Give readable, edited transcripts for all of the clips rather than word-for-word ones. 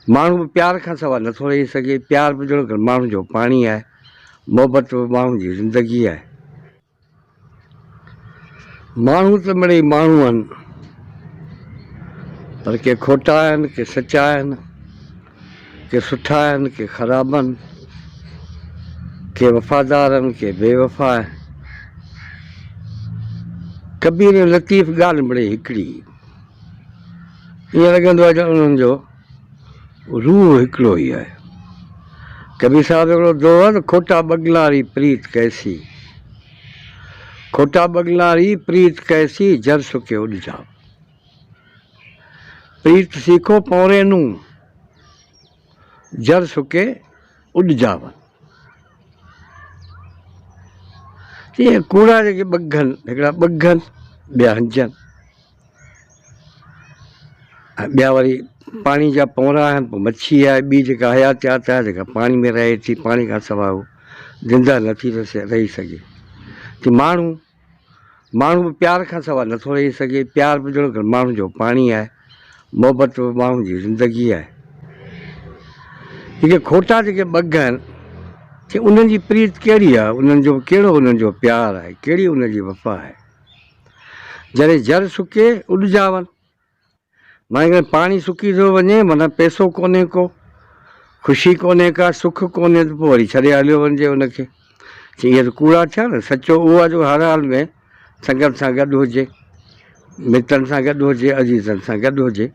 माण्हू बि प्यार खां सवाइ नथो रही सघे। प्यार पुॼणो कर माण्हू जो पाणी आहे, मोहबत माण्हू जी ज़िंदगी आहे। माण्हू त मिड़ेई माण्हू आहिनि, पर के खोटा आहिनि, के सचा आहिनि, के सुठा आहिनि, के ख़राबु आहिनि, के वफ़ादार आहिनि, के बेवफ़ा आहिनि। कबीर लतीफ़ ॻाल्हि मिड़ेई हिकिड़ी, ईअं लॻंदो आहे ॼण उन्हनि जो रूह हिकिड़ो ई आहे। कबीर साहिब हिकिड़ो दोहो आहे त खोटा बगलारी प्रीत कैसी, खोटा बगलारी प्रीत कैसी, जर सुके उॾ जाओ। प्रीत सीखो पौरे नूं, जर सुके उॾ जाव। ईअं कूड़ा जेके ॿगनि, हिकिड़ा ॿगनि ॿिया हंजनि, ऐं ॿिया वरी पाणी जा पौरा आहिनि। पोइ मच्छी आहे ॿी जेका हयातियात आहे, जेका पाणी में रहे थी, पाणी खां सवाइ उहो ज़िंदा नथी रही सघे थी। माण्हू बि प्यार खां सवाइ नथो रही सघे। प्यार पुॼणो कर माण्हू जो पाणी आहे, मोहबत माण्हू जी ज़िंदगी आहे। जेके खोटा जेके ॿग आहिनि, की उन्हनि जी प्रीत कहिड़ी आहे, उन्हनि जो कहिड़ो उन्हनि जो प्यारु आहे, कहिड़ी उन्हनि जी वफ़ा आहे। जॾहिं जर सुके उॾ जावनि, माना पाणी सुकी थो वञे, माना पैसो कोन्हे को, ख़ुशी कोन्हे का, सुख कोन्हे, त पोइ वरी छॾे हलियो वञिजे उनखे। इहे त कूड़ा थिया न। सचो उहो आहे जो हर हाल में संगत सां गॾु हुजे, मित्रनि सां गॾु हुजे, अज़ीज़नि सां गॾु हुजे।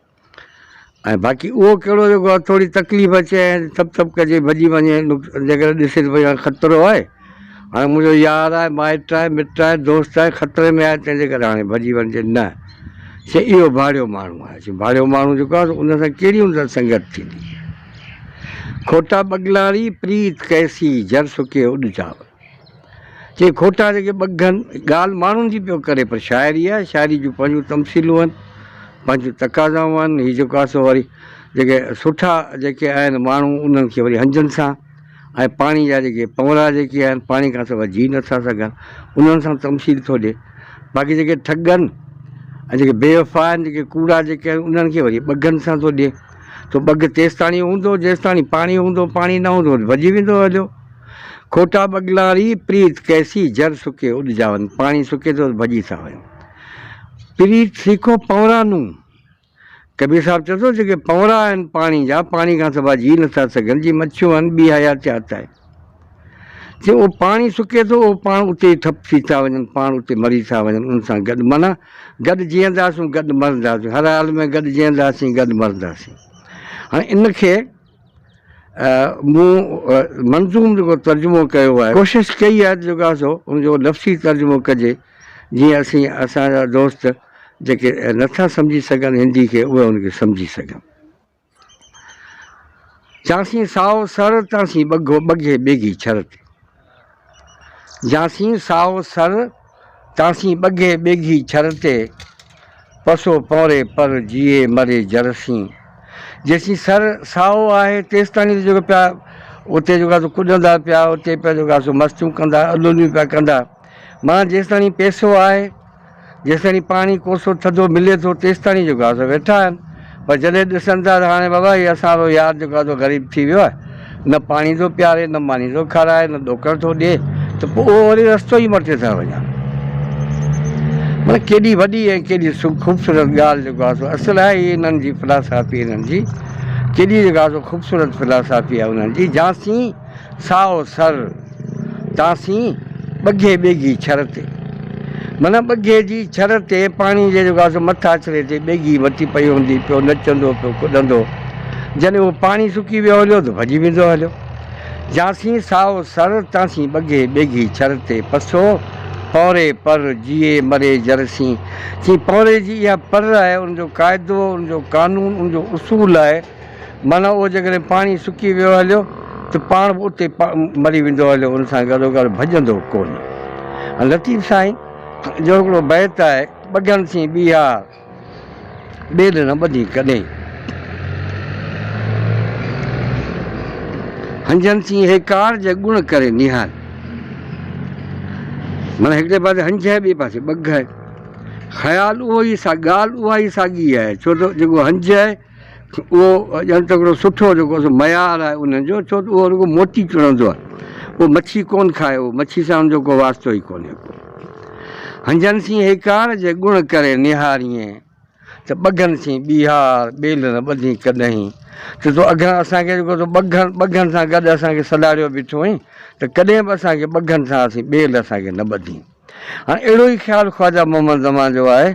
ऐं बाक़ी उहो कहिड़ो जेको आहे थोरी तकलीफ़ अचे ऐं थप कजे, भॼी वञे, जेकर ॾिसे त भई हाणे ख़तरो आहे, हाणे मुंहिंजो यार आहे, माइट आहे, मिट आहे, दोस्त आहे, ख़तरे में आहे, तंहिंजे करे हाणे भॼी वञिजे। न, से इहो भाड़ियो माण्हू आहे। भाड़ियो माण्हू जेको आहे उन सां कहिड़ी उन सां संगत थींदी। खोटा बगलारी प्रीत कैसी, जर सुके उॾ जाव। चई खोटा जेके ॿगनि, ॻाल्हि माण्हुनि जी पियो करे, पर शाइरी आहे, शाइरी जूं पंहिंजूं तमसीलूं आहिनि, पंहिंजूं तक़ाज़ाऊं आहिनि। हीअ जेको आहे सो वरी जेके सुठा जेके आहिनि माण्हू, उन्हनि खे वरी हंजनि सां, ऐं पाणी जा जेके पौरा जेके आहिनि, पाणी खां सवाइ जी नथा सघनि, उन्हनि सां तमसील थो ॾिए। बाक़ी जेके ठगनि ऐं जेके बेवफ़ा आहिनि, जेके कूड़ा जेके आहिनि, उन्हनि खे वरी ॿगनि सां थो ॾिए। तो ॿग तेसि ताणी हूंदो जेसि ताणी पाणी हूंदो, पाणी न हूंदो भॼी वेंदो हलियो। खोटा बगलारी प्रीत कैसी, जर सुके उॾ जावनि। पाणी सुके थो भॼी था वञनि। प्रीत सीखो पौरा नूं। कबीर साहिबु चए थो जेके पौरा आहिनि पाणी जा, पाणी खां सवाइ जी नथा सघनि, जीअं मच्छियूं आहिनि, ॿी हयातियात आहे। जे उहो पाणी सुके थो, उहो पाण उते ई ठप थी था वञनि, पाण उते मरी था वञनि उन सां गॾु। माना गॾु जीअंदासीं, गॾु मरंदासीं, हर हाल में गॾु जीअंदासीं, गॾु मरंदासीं। हाणे इनखे मूं मंज़ूम जेको तर्जुमो कयो आहे, कोशिशि कई आहे जेको आहे सो उनजो लफ़्ज़ी तर्जुमो कजे, जीअं असांजा दोस्त जेके नथा सम्झी सघनि हिंदी खे, उहे उनखे सम्झी सघनि। जासीं साओ सर, तासीं ॿगे ॿेगी छर ते। जासीं साओ सर, तासीं ॿगे ॿेगी छर ते, पसो पौरे पर जीए मरे जरसीं। जेसीं सर साओ आहे तेसि ताईं जेको पिया उते जेको आहे सो कुॾंदा पिया, उते पिया जेको आहे सो मस्तियूं कंदा, अलोलियूं पिया कंदा। माना जेसि ताईं पैसो आहे, जेसि ताईं पाणी कोसो थधो मिले थो, तेसि ताईं जेको आहे सो वेठा आहिनि। पर जॾहिं ॾिसनि था त हाणे बाबा हीअ असांजो यार जेको आहे सो ग़रीब थी वियो आहे, न पाणी थो पीआरे, न मानी थो खाराए, न ॾोकड़ थो ॾिए, त पोइ उहो वरी रस्तो ई मटे था वञनि। माना केॾी वॾी ऐं केॾी ख़ूबसूरत ॻाल्हि जेको आहे सो असुलु आहे इन्हनि जी फिलासफ़ी, इन्हनि जी केॾी जेका आहे सो ख़ूबसूरत फिलासफ़ी आहे उन्हनि जी। जासीं साओ सर, तासीं ॿगे ॿेगी छर ते। माना ॿगे जी छर ते पाणी जे जेको आहे सो मथां छरे ते ॿेगी वठी पई हूंदी, पियो नचंदो, पियो कुॾंदो। जॾहिं उहो पाणी सुकी वियो हलियो त भॼी वेंदो हलियो। जासीं साओ सर, तासीं ॿगे ॿेगी छर ते, पसो पौरे पर जीए मरे जरसीं। चई पौरे जी इहा पर आहे, उनजो क़ाइदो, उनजो कानून, उनजो उसूल आहे। माना उहो जेकॾहिं पाणी सुकी वियो हलियो त पाण बि उते मरी वेंदो हलियो, उन सां गॾोगॾु भॼंदो कोन्हे। लतीफ़ साईं जो हिकिड़ो बैत आहे, ॿगनि सी ॿिया ॿेल न ॿधी कॾहिं, हंजनि सी हेकार जे गुण करे निहार। माना हिकिड़े पासे हंज आहे, ॿिए पासे ॿग आहे। ख़्यालु उहो ई ॻाल्हि उहा ई साॻी आहे। छो त जेको हंज आहे उहो ॼण त हिकिड़ो सुठो जेको मयार आहे उन्हनि जो, छो त उहो रुॻो मोती चुणंदो आहे, उहो मच्छी कोन खाए, उहो मच्छी सां हुनजो को वास्तो ई कोन्हे। हंजन सी हेकार जे गुण करे निहारीअ त ॿगनि सी ॿीहार ॿेल न ॿधी कॾहिं, त तो अॻियां असांखे जेको ॿगनि सां गॾु असांखे सॾारियो बीठो हुई त कॾहिं बि असांखे ॿगनि सां ॿेल असांखे न ॿधी। हाणे अहिड़ो ई ख़्यालु ख्वाजा मोहम्मद ज़मान जो आहे,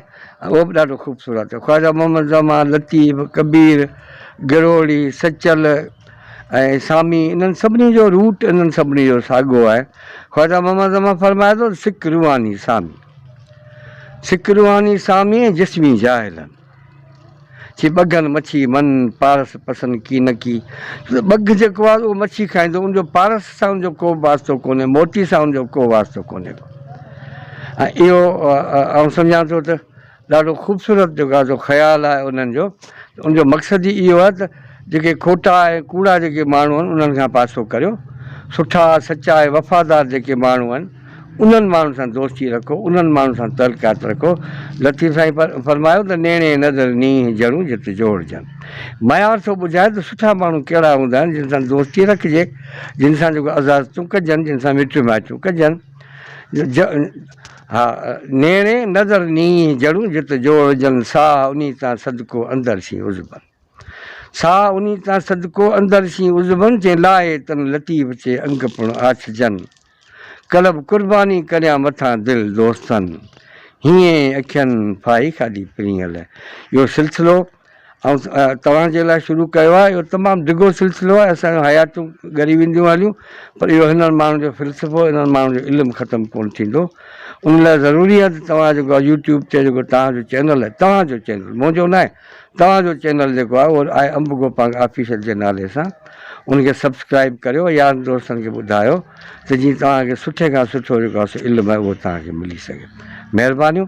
उहो बि ॾाढो ख़ूबसूरत आहे। ख्वाजा मोहम्मद ज़मान, लतीफ़, कबीर, गिरोड़ी, सचल ऐं सामी, इन्हनि सभिनी जो रूट इन्हनि सभिनी जो साॻियो आहे। ख्वाजा मोहम्मद ज़मान फरमाए थो सिख रूहानी सामी, सिख रूहानी सामी ऐं जिस्मी जाहिलनि चई ॿगनि मच्छी मन पारस पसंदि की न की। ॿग जेको आहे उहो मच्छी खाईंदो, उनजो पारस सां उनजो को बि वास्तो कोन्हे, मोती सां उनजो को वास्तो कोन्हे। ऐं इहो आउं सम्झां थो त ॾाढो ख़ूबसूरत जेको आहे ख़्यालु आहे उन्हनि जो। उनजो मक़सदु ई इहो आहे त जेके खोटा ऐं कूड़ा जेके माण्हू आहिनि उन्हनि खां पासो करियो, सुठा सचा ऐं वफ़ादार जेके माण्हू आहिनि उन्हनि माण्हुनि सां दोस्ती रखो, उन्हनि माण्हुनि सां तलकात रखो। लतीफ़ साईं फरमायो त नेणे नज़र नींहं जड़ूं जित जोड़जनि। मयार थो ॿुधाए त सुठा माण्हू कहिड़ा हूंदा आहिनि, जिन सां दोस्ती रखिजे, जिन सां जेको अज़ाज़तूं कजनि, जिन सां मिठियूं माइटियूं कजनि। हा, नेणे नज़र नींहं जड़ूं जित जोड़जनि, साह उन तां सदको अंदरि सी उज़बनि, साह उन तां सदको अंदरि सी उज़बनि, चई लाहे तन लतीफ़ चए अंग पिण आछजनि, कलब कुर्बानी करियां मथां दिलि दोस्तनि, हीअं अखियुनि फाई खाधी प्रियल। इहो सिलसिलो ऐं तव्हांजे लाइ शुरू कयो आहे। इहो तमामु डिघो सिलसिलो आहे, असांजो हयातूं ॻरी वेंदियूं हलियूं, पर इहो हिननि माण्हुनि जो फ़िलसफ़ो, हिननि माण्हुनि जो इल्मु ख़तमु कोन थींदो। उन लाइ ज़रूरी आहे त तव्हां जेको आहे यूट्यूब ते जेको तव्हांजो चैनल आहे, तव्हांजो चैनल, मुंहिंजो न आहे, तव्हांजो चैनल जेको आहे उहो आहे अंब गोपांग ऑफिशियल जे नाले सां, उनखे सब्सक्राइब करियो, यारनि दोस्तनि खे ॿुधायो त जीअं तव्हांखे सुठे खां सुठो जेको आहे इल्मु आहे उहो तव्हांखे मिली सघे। महिरबानियूं,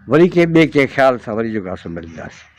वरी कंहिं ॿिए कंहिं ख़्याल सां वरी जेको आहे मिलंदासीं।